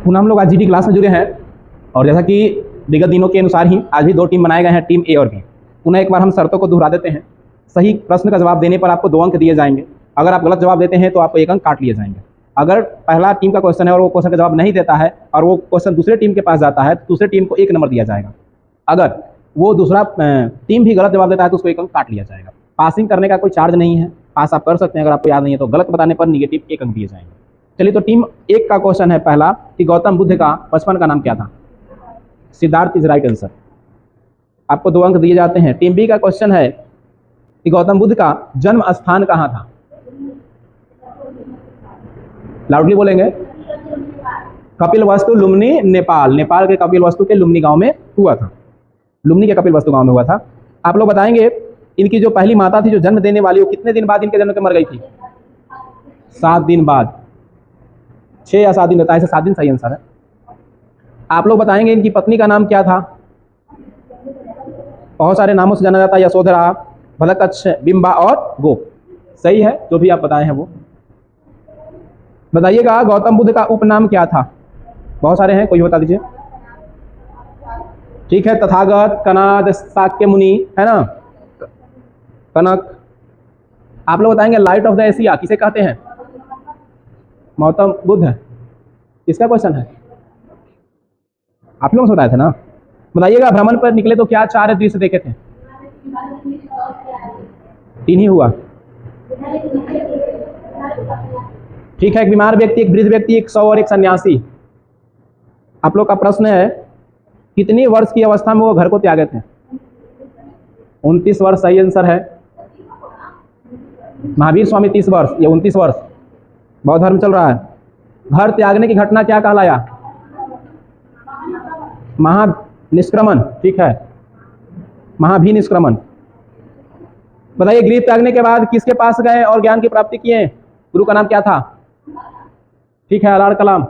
पुनः हम लोग आज जीडी क्लास में जुड़े हैं और जैसा कि विगत दिनों के अनुसार ही आज भी दो टीम बनाए गए हैं, टीम ए और बी। पुनः एक बार हम शर्तों को दोहरा देते हैं। सही प्रश्न का जवाब देने पर आपको 2 अंक दिए जाएंगे। अगर आप गलत जवाब देते हैं तो आपको 1 अंक काट लिए जाएंगे। अगर पहला टीम का क्वेश्चन है और वो क्वेश्चन का जवाब नहीं देता है और वो क्वेश्चन दूसरे टीम के पास जाता है तो दूसरे टीम को 1 नंबर दिया जाएगा। अगर वो दूसरा टीम भी गलत जवाब देता है तो उसको 1 अंक काट लिया जाएगा। पासिंग करने का कोई चार्ज नहीं है, पास आप कर सकते हैं। अगर आपको याद नहीं है तो गलत बताने पर निगेटिव 1 अंक दिए जाएंगे। चलिए, तो टीम 1 का क्वेश्चन है पहला कि गौतम बुद्ध का बचपन का नाम क्या था। सिद्धार्थ इज राइट आंसर, आपको 2 अंक दिए जाते हैं। टीम बी का क्वेश्चन है कि गौतम बुद्ध का जन्म स्थान कहाँ था। लाउडली बोलेंगे। कपिलवस्तु, लुम्नी, नेपाल। नेपाल के कपिलवस्तु के लुम्नी गांव में हुआ था। लुम्नी के कपिलवस्तु गांव में हुआ था। आप लोग बताएंगे इनकी जो पहली माता थी जो जन्म देने वाली, वो कितने दिन बाद इनके जन्म के मर गई थी। 7 दिन बाद। 6 या 7 दिन रहता है, 7 दिन सही आंसर है। आप लोग बताएंगे इनकी पत्नी का नाम क्या था। बहुत सारे नामों से जाना जाता है, यशोधरा, भलकच्छ, बिंबा और गोप। सही है, जो भी आप बताए हैं वो। बताइएगा गौतम बुद्ध का उपनाम क्या था। बहुत सारे हैं, कोई बता दीजिए। ठीक है, तथागत, कनाद, शाक्य मुनि, है ना, कनक। आप लोग बताएंगे लाइट ऑफ द एशिया किसे कहते हैं। गौतम बुद्ध। किसका क्वेश्चन है, आप लोगों से बताए थे ना। बताइएगा भ्रमण पर निकले तो क्या 4 दृश्य देखे थे। 3 ही हुआ। ठीक है, एक बीमार व्यक्ति, एक वृद्ध व्यक्ति, एक 100 और एक सन्यासी। आप लोग का प्रश्न है कितनी वर्ष की अवस्था में वो घर को त्यागे थे। 29 वर्ष सही आंसर है। महावीर स्वामी 30 वर्ष, ये 29 वर्ष। बौद्ध धर्म चल रहा है। घर त्यागने की घटना क्या कहलाया। महानिष्क्रमण। ठीक है, महाभिनिष्क्रमण। बताइए गृह त्यागने के बाद किसके पास गए और ज्ञान की प्राप्ति किए। गुरु का नाम क्या था। ठीक है, अलाड़ कलाम।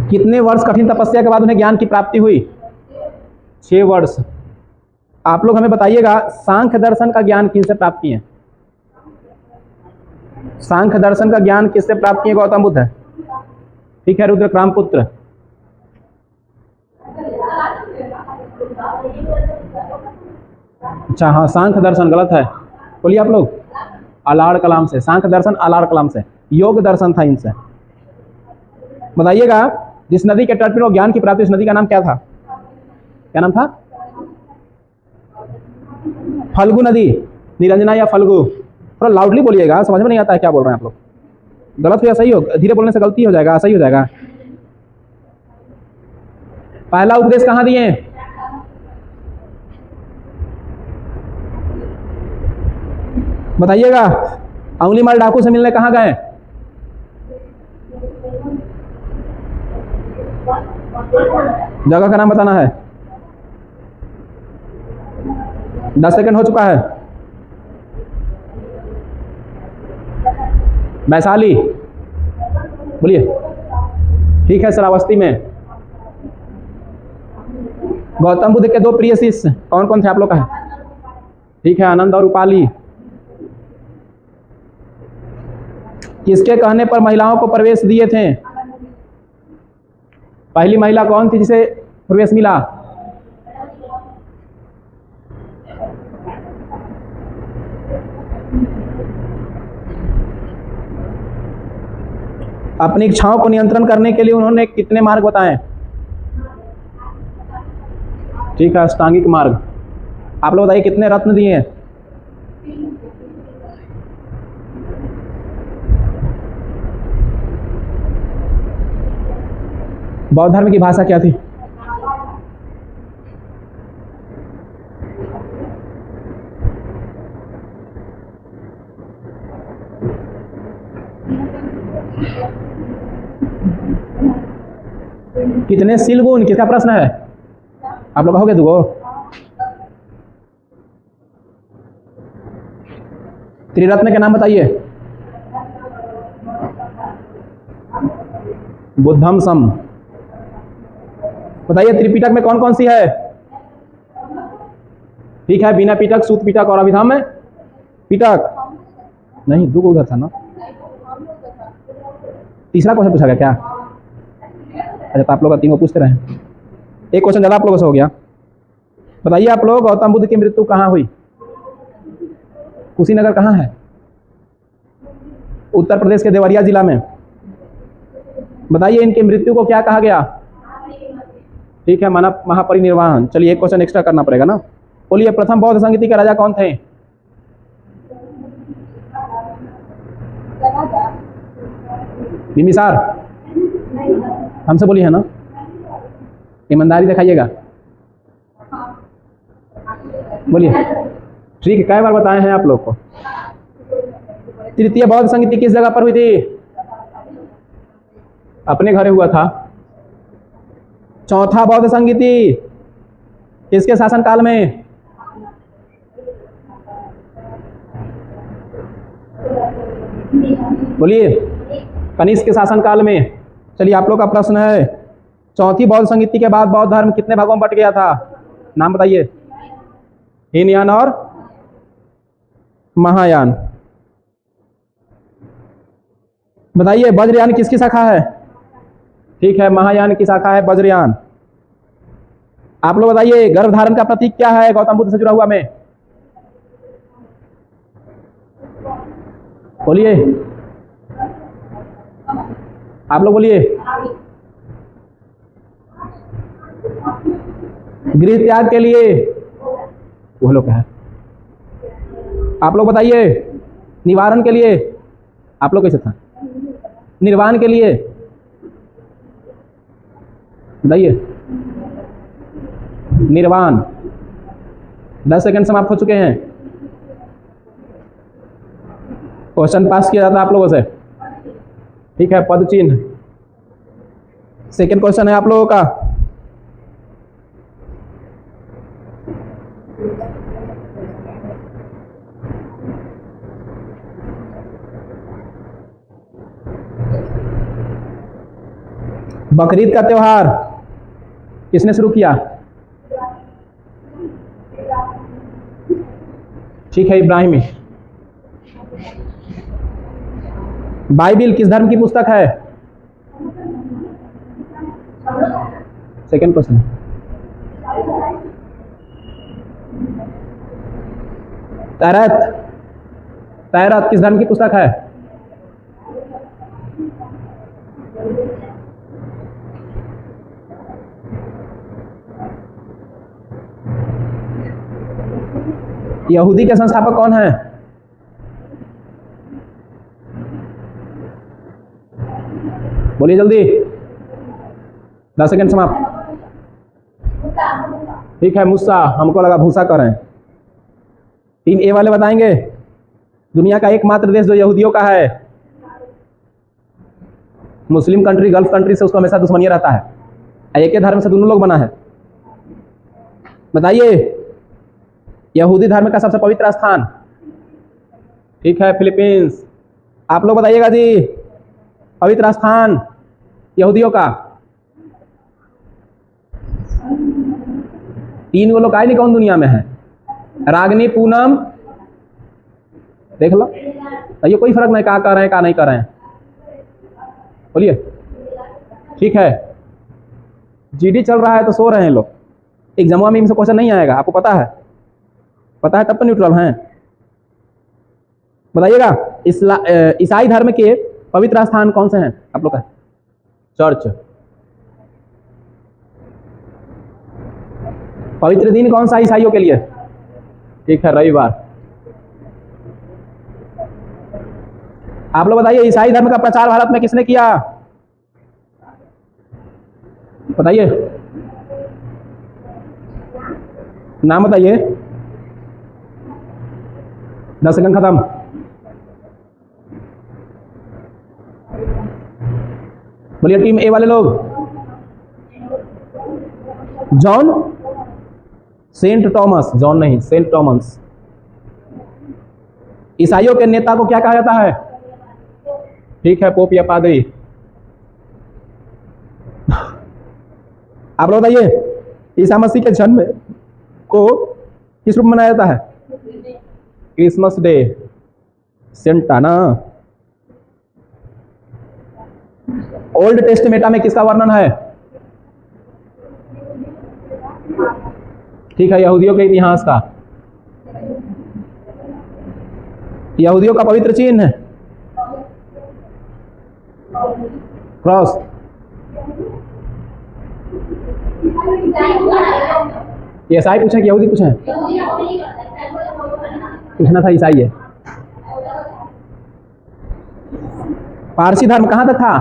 कितने वर्ष कठिन तपस्या के बाद उन्हें ज्ञान की प्राप्ति हुई। 6 वर्ष। आप लोग हमें बताइएगा सांख्य दर्शन का ज्ञान किससे प्राप्त किए। सांख्य दर्शन का ज्ञान किससे प्राप्त किए गौतम बुद्ध। ठीक है, रुद्रक्राम पुत्र। अच्छा हाँ, सांख्य दर्शन गलत है, बोलिए आप लोग। अलाड़ कलाम से। सांख्य दर्शन अलाड़ कलाम से। योग दर्शन था इनसे। बताइएगा जिस नदी के तट पर वो ज्ञान की प्राप्ति, उस नदी का नाम क्या था। क्या नाम था। फल्गु नदी, निरंजना या फल्गु। थोड़ा लाउडली बोलिएगा, समझ में नहीं आता है क्या बोल रहे हैं आप लोग। गलत हो या सही हो, धीरे बोलने से गलती हो जाएगा, सही हो जाएगा। पहला उपदेश कहाँ दिए। बताइएगा अंगुली माल डाकू से मिलने कहाँ गए। जगह का नाम बताना है। 10 सेकंड हो चुका है। वैशाली, बोलिए। ठीक है, श्रावस्ती में। गौतम बुद्ध के 2 प्रिय शिष्य कौन कौन थे आप लोग का है। ठीक है, आनंद और उपाली। किसके कहने पर महिलाओं को प्रवेश दिए थे। पहली महिला कौन थी जिसे प्रवेश मिला। अपनी इच्छाओं को नियंत्रण करने के लिए उन्होंने कितने मार्ग बताए। ठीक है, अष्टांगिक मार्ग। आप लोग बताइए कितने रत्न दिए हैं। बौद्ध धर्म की भाषा क्या थी। कितने शील गुण, किसका प्रश्न है। आप लोग कहोगे 2। त्रिरत्न के नाम बताइए। बुद्धम सम। बताइए त्रिपिटक में कौन कौन सी है। ठीक है, बिना पिटक, सूत पिटक और अभिधाम में पिटक। नहीं, 2 उधर था ना। तीसरा क्वेश्चन पूछा गया क्या? अच्छा, तो आप लोग तीनों पूछते रहे। एक क्वेश्चन ज़्यादा आप लोगों से हो गया। बताइए आप लोग, गौतम बुद्ध की मृत्यु कहाँ हुई? कुशीनगर कहाँ है? उत्तर प्रदेश के देवरिया जिला में। बताइए इनकी मृत्यु को क्या कहा गया? ठीक है, माना महापरिनिर्वाण। चलिए एक क्वेश्चन एक्स्ट्रा करना पड़ेगा ना। बोलिए प्रथम बौद्ध संगीति के राजा कौन थे? बिंबिसार। हमसे बोली है ना, ईमानदारी दिखाइएगा। बोलिए। ठीक है, कई बार बताए हैं आप लोग को। तृतीय बौद्ध संगीति किस जगह पर हुई थी? अपने घरे हुआ था। चौथा बौद्ध संगीति किसके शासनकाल में? बोलिए। कनिष्क के शासनकाल में। चलिए आप लोग का प्रश्न है, चौथी बौद्ध संगीति के बाद बौद्ध धर्म कितने भागों में बट गया था? नाम बताइए। हीनयान और महायान। बताइए वज्रयान किसकी शाखा है? ठीक है, महायान की शाखा है वज्रयान। आप लोग बताइए गर्भधारण का प्रतीक क्या है गौतम बुद्ध से जुड़ा हुआ में? बोलिए, आप लोग बोलिए। गृह त्याग के लिए वो लोग है। आप लोग बताइए निवारण के लिए। आप लोग कैसे था? निर्वाण के लिए बताइए। निर्वाण। 10 सेकंड समाप्त हो चुके हैं। क्वेश्चन पास किया जाता है आप लोगों से। ठीक है, पद चिन्ह। सेकंड क्वेश्चन है आप लोगों का। बकरीद का त्योहार किसने शुरू किया? ठीक है, इब्राहिमी। बाइबिल किस धर्म की पुस्तक है? Second question. तैरत। तैरत किस धर्म की पुस्तक है? यहूदी के संस्थापक कौन है? बोलिए जल्दी। 10 सेकंड समाप्त। ठीक है, मूसा। हमको लगा भूसा कर रहे हैं। टीम ए वाले बताएंगे दुनिया का एकमात्र देश जो यहूदियों का है। मुस्लिम कंट्री गल्फ कंट्री से उसको हमेशा दुश्मनी रहता है। एक ही धर्म से दोनों लोग बना है। बताइए यहूदी धर्म का सबसे पवित्र स्थान। ठीक है, फिलीपींस। आप लोग बताइएगा जी पवित्र स्थान यहूदियों का। 3 वो लोग आए नहीं कौन दुनिया में है? रागनी, पूनम। देख लो, ये कोई फर्क नहीं कहा कर रहे हैं कहा नहीं कर रहे हैं। बोलिए। ठीक है, जीडी चल रहा है तो सो रहे हैं लोग। एग्जाम में इनसे क्वेश्चन नहीं आएगा, आपको पता है? पता है तब तो न्यूट्रल हैं। बताइएगा ईसाई धर्म के पवित्र स्थान कौन से हैं आप लोग का? चर्च। पवित्र दिन कौन सा ईसाइयों के लिए? ठीक है, रविवार। आप लोग बताइए ईसाई धर्म का प्रचार भारत में किसने किया? बताइए, नाम बताइए। 10 सेकंड खत्म। बोलिए टीम ए वाले लोग। जॉन। Saint Thomas. जॉन नहीं, सेंट टॉमस। ईसाइयों के नेता को क्या कहा जाता है? ठीक है, पोप या पादरी। आप लोग बताइए ईसा मसीह के जन्म को किस रूप में मनाया जाता है? Christmas day. सेंटा ना। ओल्ड टेस्टमेटा में किसका वर्णन है? ठीक है, यहूदियों के इतिहास का, यहूदियों का पवित्र चिन्ह क्रॉस। ये ईसाई पूछे कि यहूदी पूछे? पूछना था, ईसाई है। पारसी धर्म कहाँ तक था?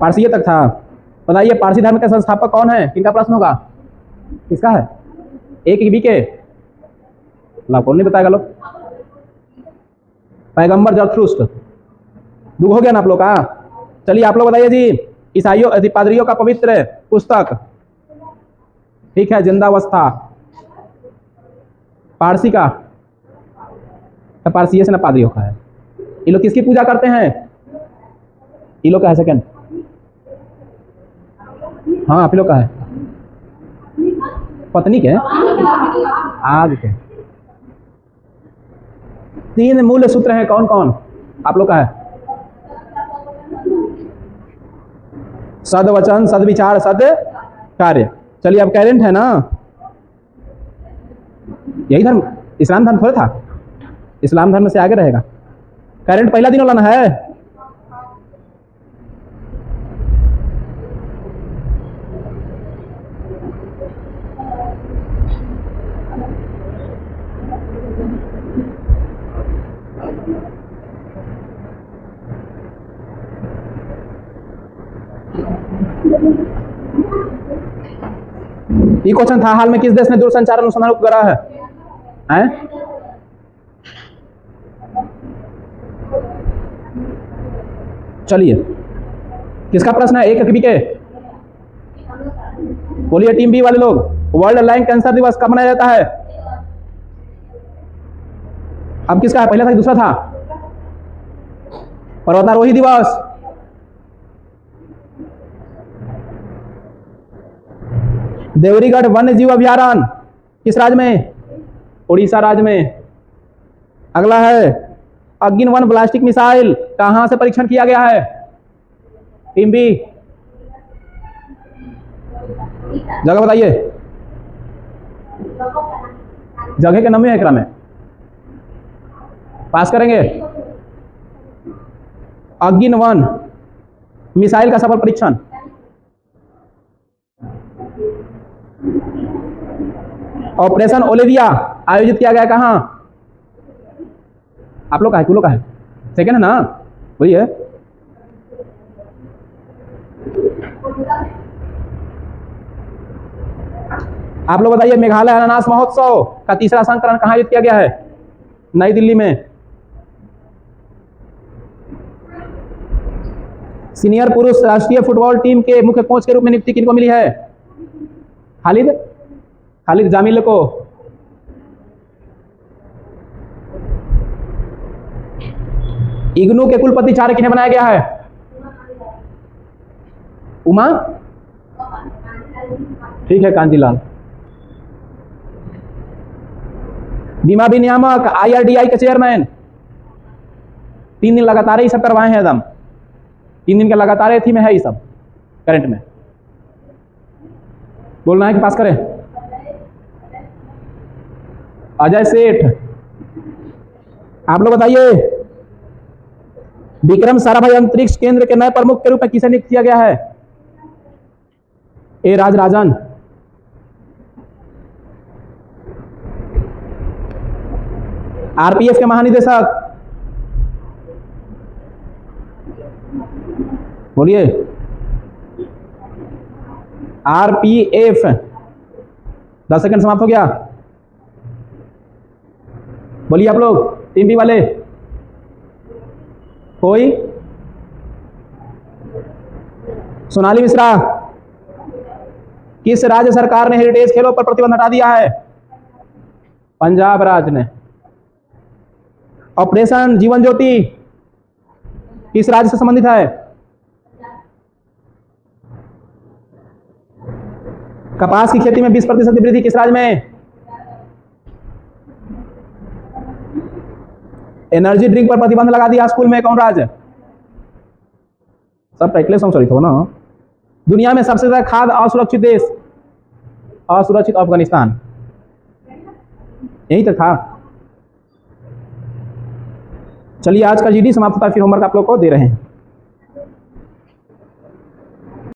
पारसीय तक था। बताइए पारसी धर्म के संस्थापक कौन है? किनका प्रश्न होगा? किसका है? एक ही बी के ला, कौन नहीं बताएगा लोग? पैगंबर जरथुस्त्र। दुख हो गया ना आप लोग का? चलिए आप लोग बताइए जी, ईसाइयों पादरियों का पवित्र पुस्तक, ठीक है, जिंदावस्था, पारसी का, पारसी से ना पादरियों का है। ये लोग किसकी पूजा करते हैं? ये लोग का है सेकंड। हाँ आप लोग का है पत्नी के आग के। 3 मूल सूत्र हैं, कौन कौन? आप लोग का है सद वचन, सद विचार, सद कार्य। चलिए अब करेंट है ना, यही धर्म, इस्लाम धर्म थोड़ा था, इस्लाम धर्म से आगे रहेगा। करेंट पहला दिन वाला है। ये क्वेश्चन था, हाल में किस देश ने दूरसंचार अनुसंधान उपग्रह है? चलिए किसका प्रश्न है? एक बी के, बोलिए टीम बी वाले लोग। वर्ल्ड लैंग कैंसर दिवस कब मनाया जाता है? अब किसका है? पहला था कि दूसरा था? पर्वतारोही दिवस। देवरीगढ़ वन्य जीव अभयारण्य किस राज्य में? उड़ीसा राज्य में। अगला है अग्नि वन ब्लास्टिक मिसाइल कहां से परीक्षण किया गया है? टीम बी, जगह बताइए। जगह के नाम है एकरा में पास करेंगे। अग्नि वन मिसाइल का सफल परीक्षण ऑपरेशन ओलिविया आयोजित किया गया कहां? आप लोग का है, कुलो का है, सेकंड है ना, वही है। आप लोग बताइए मेघालय अनानास महोत्सव का तीसरा संस्करण कहां आयोजित किया गया है? नई दिल्ली में। सीनियर पुरुष राष्ट्रीय फुटबॉल टीम के मुख्य कोच के रूप में नियुक्ति किनको मिली है? खालिद जामिल को। इग्नू के कुलपति चार्य किन्हें बनाया गया है? उमा, ठीक है, कांतिलाल। बीमा विनियामक IRDAI के चेयरमैन 3 दिन लगातार ही सब करवाए हैं एकदम, 3 दिन के लगातार थी में है ये सब करंट में। बोलना है कि पास करें? अजय सेठ। आप लोग बताइए विक्रम साराभाई अंतरिक्ष केंद्र के नए प्रमुख के रूप में किसे नियुक्त किया गया है? ए राजराजन। RPF के महानिदेशक बोलिए। RPF 10 सेकंड समाप्त हो गया। बोलिए आप लोग टीम बी वाले, कोई? सोनाली मिश्रा। किस राज्य सरकार ने हेरिटेज खेलों पर प्रतिबंध हटा दिया है? पंजाब राज्य ने। ऑपरेशन जीवन ज्योति किस राज्य से संबंधित है? कपास की खेती में 20% की वृद्धि किस राज्य में? एनर्जी ड्रिंक पर प्रतिबंध लगा दिया स्कूल में कौन राज्य? सब टाइटल सॉन्ग सॉरी था ना। दुनिया में सबसे ज़्यादा खाद्य असुरक्षित देश, असुरक्षित अफगानिस्तान, यही तो था। चलिए आज का जीडी समाप्त होता है, फिर होमवर्क आप लोग को दे रहे हैं।